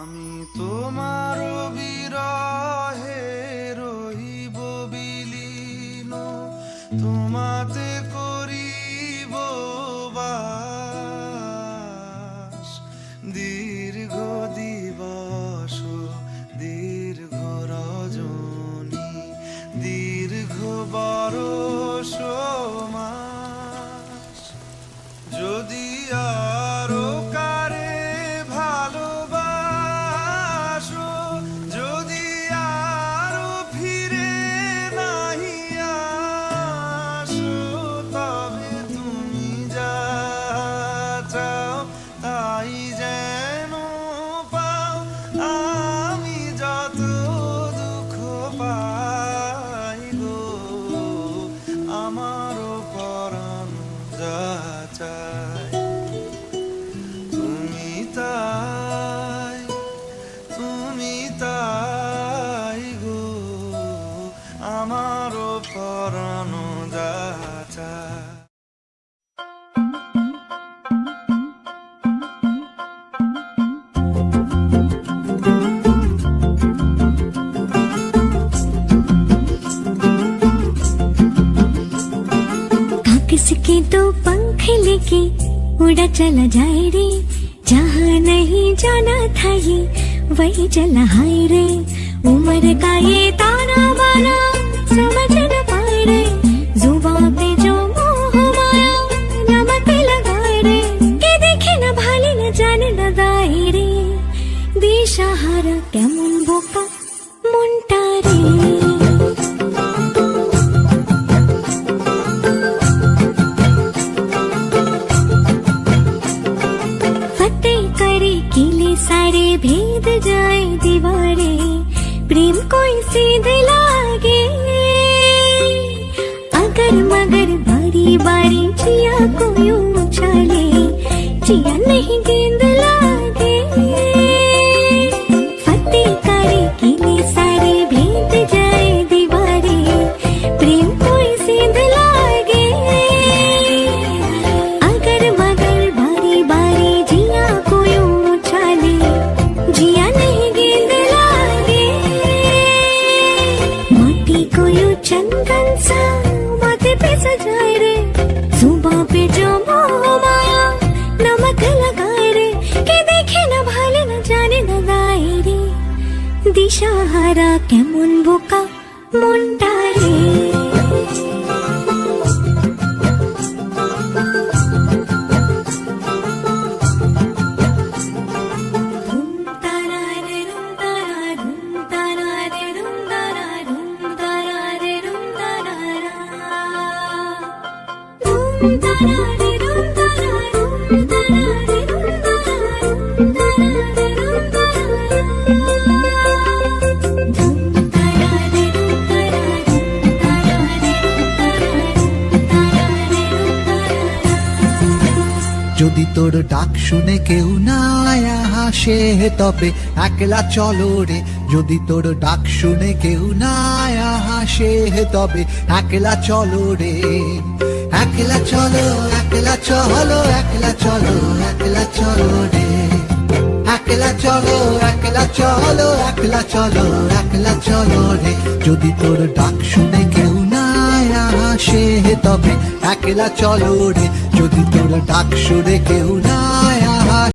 আমি তোমার বিরহে রহিব বিলীন, তোমাতে করিব বাস। দীর্ঘ দিবস দীর্ঘ রজনী, দীর্ঘ বরষ মাস। যদি আরো কারে ভালোবাসো, যদি আরো ফিরে নাহি আসো, তবে তুমি যা চাও তাই যেন পাও। আমি যত দুঃখ পাই গো, আমারও পরাণ যা চায় তুমি তাই, তুমি তাই গো, আমারও পরাণ যা চায়। किसके तो पंख लेके उड़ा चला जाए रे, जहाँ नहीं जाना था ये वही चला हाय रे। उम्र का ये ताना बाना समझ न पाए रे, जुबान पे जो मोह माया नमक लगाए रे। के देखे न भाले न जाने न दाए रे, दिशाहारा केमन बोका मुंटा रे। सारे भेद जाए दीवारे, प्रेम कोई सीध लागे। अगर मगर बारी बारी जिया को यूं उछाले, जिया नहीं गेंद लागे। फतेह करे किले सारे भेद जाए दीवारे, प्रेम कोई सीध लागे। अगर मगर बारी बारी जिया को यूं जिया नहीं गेंद लागे। माटी को यूं चंदन सा माथे पे सजाए रे, जुबां पे जो मोह माया नमक लगाए रे। के देखे न भाले न जाने न गाए रे, दिशाहारा केमन बोका मुंडा रे। যদি তোর ডাক শুনে কেউ না হাসে, তবে একলা চলো রে। যদি তোর ডাক শুনে কেউ না হাসে, তবে একলা চলো রে। একলা চলো, একলা চলো, একলা চলো, একলা চলো রে। একলা চলো, একলা চলো, একলা চলো, একলা চলো রে। যদি তোর ডাক শুনে কেউ না আসে, তবে একলা চলো রে। যদি তোর ডাক শুনে কেউ না